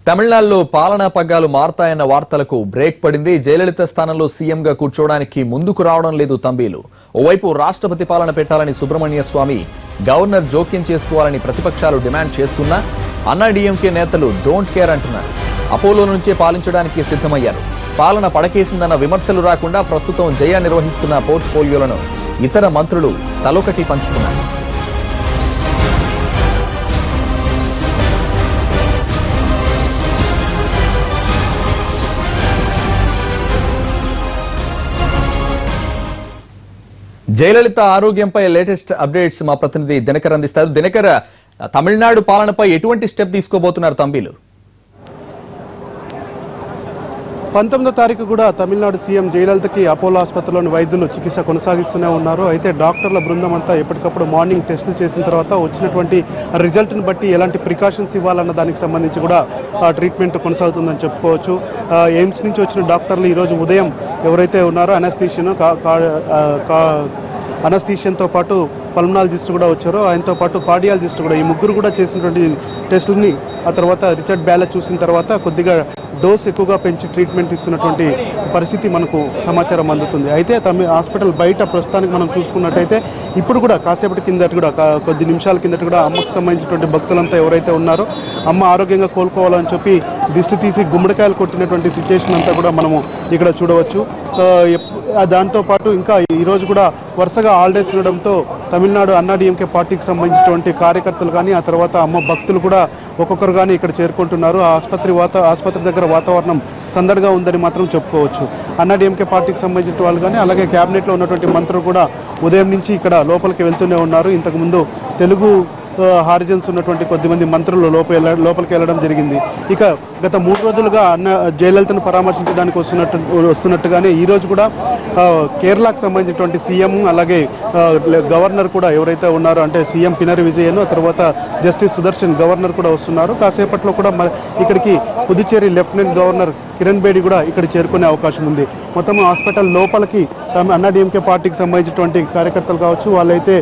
తమిళనాడులో పాలనా పగ్గాలు మారతాయన్న వార్తలకు బ్రేక్ పడింది. జయలలిత స్థానంలో సీఎంగా కూర్చోవడానికి ముందుకు రావడం లేదు తంబీలు. ఓవైపు రాష్ట్రపతి పాలన పెట్టాలని సుబ్రహ్మణ్య స్వామి, గవర్నర్ జోక్యం చేసుకోవాలని ప్రతిపక్షాలు డిమాండ్ చేస్తున్నా అన్నాడీఎంకే నేతలు డోంట్ కేర్ అంటున్నారు. అపోలో నుంచే పాలించడానికి సిద్ధమయ్యారు. పాలన పడకేసిందన్న విమర్శలు రాకుండా ప్రస్తుతం జయ నిర్వహిస్తున్న పోర్ట్ఫోలియోలను ఇతర మంత్రులు తలొకటి పంచుకున్నారు. జయలలిత ఆరోగ్యంపై లేటెస్ట్ అప్డేట్స్ మా ప్రతినిధి దినకర్ అందిస్తారు. దినకర్, తమిళనాడు పాలనపై ఎటువంటి స్టెప్ తీసుకోబోతున్నారు తంబీలు? 19వ తారీఖు కూడా తమిళనాడు సీఎం జయలలితకి అపోలో ఆసుపత్రిలోని వైద్యులు చికిత్స కొనసాగిస్తూనే ఉన్నారు. అయితే డాక్టర్ల బృందం అంతా ఎప్పటికప్పుడు మార్నింగ్ టెస్టులు చేసిన తర్వాత వచ్చినటువంటి రిజల్ట్ని బట్టి ఎలాంటి ప్రికాషన్స్ ఇవ్వాలన్న దానికి సంబంధించి కూడా ట్రీట్మెంట్ కొనసాగుతుందని చెప్పుకోవచ్చు. ఎయిమ్స్ నుంచి వచ్చిన డాక్టర్లు ఈరోజు ఉదయం ఎవరైతే ఉన్నారో అనస్థీషియన్తో పాటు పల్మనాలజిస్ట్ కూడా వచ్చారో, ఆయనతో పాటు కార్డియాలజిస్ట్ కూడా, ఈ ముగ్గురు కూడా చేసినటువంటి టెస్టులని ఆ తర్వాత రిచర్డ్ బ్యాలెట్ చూసిన తర్వాత కొద్దిగా డోస్ ఎక్కువగా పెంచి ట్రీట్మెంట్ ఇస్తున్నటువంటి పరిస్థితి మనకు సమాచారం అందుతుంది. అయితే హాస్పిటల్ బయట ప్రస్తుతానికి మనం చూసుకున్నట్టయితే ఇప్పుడు కూడా కాసేపటి కిందట కూడా కొద్ది నిమిషాల కిందట కూడా అమ్మకు సంబంధించినటువంటి భక్తులంతా ఎవరైతే ఉన్నారో అమ్మ ఆరోగ్యంగా కోలుకోవాలని చెప్పి దిష్టి తీసి గుమ్మడికాయలు కొట్టినటువంటి సిచ్యువేషన్ అంతా కూడా మనము ఇక్కడ చూడవచ్చు. దాంతోపాటు ఇంకా ఈరోజు కూడా వరుసగా హాలిడేస్ ఉండడంతో తమిళనాడు అన్నాడీఎంకే పార్టీకి సంబంధించినటువంటి కార్యకర్తలు కానీ ఆ తర్వాత అమ్మ భక్తులు కూడా ఒక్కొక్కరు కానీ ఇక్కడ చేరుకుంటున్నారు. ఆసుపత్రి దగ్గర వాతావరణం సందడిగా ఉందని మాత్రం చెప్పుకోవచ్చు. అన్నాడీఎంకే పార్టీకి సంబంధించిన వాళ్ళు కానీ అలాగే క్యాబినెట్లో ఉన్నటువంటి మంత్రులు కూడా ఉదయం నుంచి ఇక్కడ లోపలికి వెళ్తూనే ఉన్నారు. ఇంతకుముందు తెలుగు హారిజన్స్ ఉన్నటువంటి కొద్దిమంది మంత్రులు లోపలికి వెళ్ళడం జరిగింది. ఇక గత 3 రోజులుగా జయలలితను పరామర్శించడానికి వస్తున్నట్టుగానే ఈరోజు కూడా కేరళకు సంబంధించినటువంటి సీఎం అలాగే గవర్నర్ కూడా ఎవరైతే ఉన్నారో అంటే సీఎం పినరి విజయన్ తర్వాత జస్టిస్ సుదర్శన్ గవర్నర్ కూడా వస్తున్నారు. కాసేపట్లో కూడా ఇక్కడికి పుదుచ్చేరి లెఫ్టినెంట్ గవర్నర్ కిరణ్ బేడి కూడా ఇక్కడ చేరుకునే అవకాశం ఉంది. మొత్తం హాస్పిటల్ లోపలికి అన్నాడీఎంకే పార్టీకి సంబంధించినటువంటి కార్యకర్తలు కావచ్చు, వాళ్ళైతే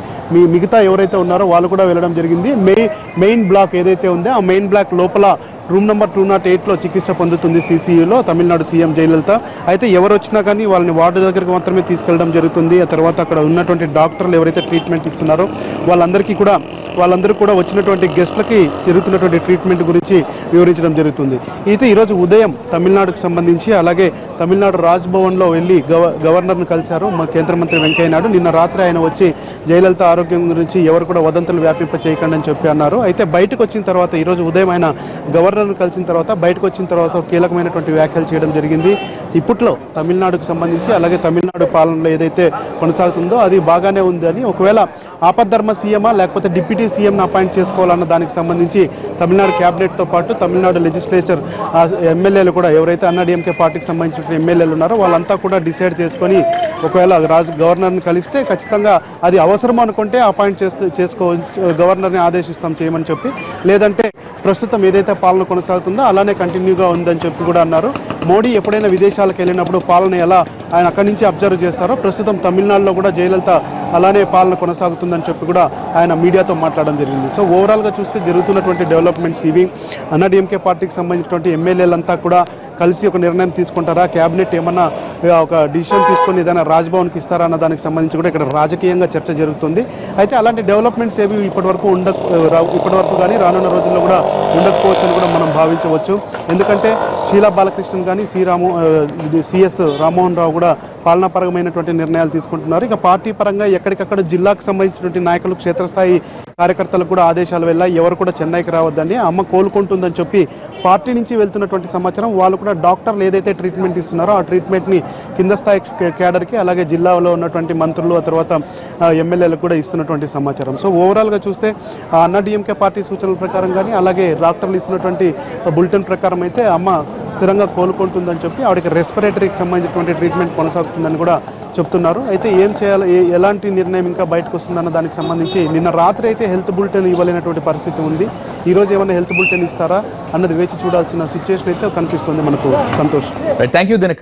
మిగతా ఎవరైతే ఉన్నారో వాళ్ళు కూడా వెళ్ళడం జరిగింది. మెయిన్ బ్లాక్ ఏదైతే ఉందో ఆ మెయిన్ బ్లాక్ లోపల రూమ్ నెంబర్ 208లో చికిత్స పొందుతుంది సిసియులో తమిళనాడు సీఎం జయలలిత. అయితే ఎవరు వచ్చినా కానీ వాళ్ళని వార్డు దగ్గరకు మాత్రమే తీసుకెళ్లడం జరుగుతుంది. ఆ తర్వాత అక్కడ ఉన్నటువంటి డాక్టర్లు ఎవరైతే ట్రీట్మెంట్ ఇస్తున్నారో వాళ్ళందరూ కూడా వచ్చినటువంటి గెస్ట్లకి జరుగుతున్నటువంటి ట్రీట్మెంట్ గురించి వివరించడం జరుగుతుంది. అయితే ఈరోజు ఉదయం తమిళనాడుకు సంబంధించి అలాగే తమిళనాడు రాజ్భవన్లో వెళ్ళి గవర్నర్ను కలిశారు మా కేంద్ర మంత్రి వెంకయ్య నాయుడు. నిన్న రాత్రి ఆయన వచ్చి జయలలిత ఆరోగ్యం గురించి ఎవరు కూడా వదంతులు వ్యాపింప చేయకండి అని చెప్పి అన్నారు. అయితే బయటకు వచ్చిన తర్వాత ఈరోజు ఉదయం ఆయన గవర్నర్ను కలిసిన తర్వాత బయటకు వచ్చిన తర్వాత కీలకమైనటువంటి వ్యాఖ్యలు చేయడం జరిగింది. ఇప్పట్లో తమిళనాడుకు సంబంధించి అలాగే తమిళనాడు పాలనలో ఏదైతే కొనసాగుతుందో అది బాగానే ఉంది అని, ఒకవేళ ఆపద్ధర్మ సీఎమా లేకపోతే డిప్యూటీ సీఎంను అపాయింట్ చేసుకోవాలన్న దానికి సంబంధించి తమిళనాడు క్యాబినెట్తో పాటు తమిళనాడు లెజిస్లేచర్ ఎమ్మెల్యేలు కూడా ఎవరైతే అన్నాడీఎంకే పార్టీకి సంబంధించిన ఎమ్మెల్యేలు ఉన్నారో వాళ్ళంతా కూడా డిసైడ్ చేసుకొని ఒకవేళ గవర్నర్ని కలిస్తే ఖచ్చితంగా అది అవసరం అనుకుంటే అపాయింట్ చేసుకోవచ్చు, గవర్నర్ని ఆదేశిస్తాం చేయమని చెప్పి, లేదంటే ప్రస్తుతం ఏదైతే పాలన కొనసాగుతుందో అలానే కంటిన్యూగా ఉందని చెప్పి కూడా అన్నారు. మోడీ ఎప్పుడైనా విదేశాలకు వెళ్ళినప్పుడు పాలన ఎలా ఆయన అక్కడి నుంచి అబ్జర్వ్ చేస్తారో ప్రస్తుతం తమిళనాడులో కూడా జయలలిత అలానే పాలన కొనసాగుతుందని చెప్పి కూడా ఆయన మీడియాతో మాట్లాడడం జరిగింది. సో ఓవరాల్గా చూస్తే జరుగుతున్నటువంటి డెవలప్మెంట్స్ ఇవి. అన్నాడీఎంకే పార్టీకి సంబంధించినటువంటి ఎమ్మెల్యేలంతా కూడా కలిసి ఒక నిర్ణయం తీసుకుంటారా, క్యాబినెట్ ఏమన్నా ఒక డిసిషన్ తీసుకొని ఏదైనా రాజ్భవన్కి ఇస్తారా అన్న దానికి సంబంధించి కూడా ఇక్కడ రాజకీయంగా చర్చ జరుగుతుంది. అయితే అలాంటి డెవలప్మెంట్స్ ఏవి ఇప్పటివరకు కానీ రానున్న రోజుల్లో కూడా ఉండకపోవచ్చు అని కూడా మనం భావించవచ్చు. ఎందుకంటే షీలా బాలకృష్ణన్ కానీ సిఎస్ రామ్మోహన్ రావు కూడా పాలనాపరమైనటువంటి నిర్ణయాలు తీసుకుంటున్నారు. ఇక పార్టీ పరంగా ఎక్కడికక్కడ జిల్లాకు సంబంధించినటువంటి నాయకులు క్షేత్రస్థాయి కార్యకర్తలకు కూడా ఆదేశాలు వెళ్ళాయి. ఎవరు కూడా చెన్నైకి రావద్దని, అమ్మ కోలుకుంటుందని చెప్పి పార్టీ నుంచి వెళ్తున్నటువంటి సమాచారం. వాళ్ళు కూడా డాక్టర్లు ఏదైతే ట్రీట్మెంట్ ఇస్తున్నారో ఆ ట్రీట్మెంట్ని కింద స్థాయి క్యాడర్కి అలాగే జిల్లాలో ఉన్నటువంటి మంత్రులు ఆ తర్వాత ఎమ్మెల్యేలకు కూడా ఇస్తున్నటువంటి సమాచారం. సో ఓవరాల్గా చూస్తే అన్నాడీఎంకే పార్టీ సూచనల ప్రకారం కానీ అలాగే డాక్టర్లు ఇస్తున్నటువంటి బులెటిన్ ప్రకారం అయితే అమ్మ స్థిరంగా కోలుకుంటుందని చెప్పి ఆవిడకి రెస్పిరేటరీకి సంబంధించినటువంటి ట్రీట్మెంట్ కొనసాగుతుందని కూడా చెప్తున్నారు. అయితే ఏం చేయాలి, ఎలాంటి నిర్ణయం ఇంకా బయటకు వస్తుందన్న దానికి సంబంధించి నిన్న రాత్రి అయితే హెల్త్ బులెటిన్ ఇవ్వలేనటువంటి పరిస్థితి ఉంది. ఈరోజు ఏమైనా హెల్త్ బులెటిన్ ఇస్తారా అన్నది వేచి చూడాల్సిన సిచ్యువేషన్ అయితే కనిపిస్తుంది మనకు. సంతోష్. Thank you Dinakar.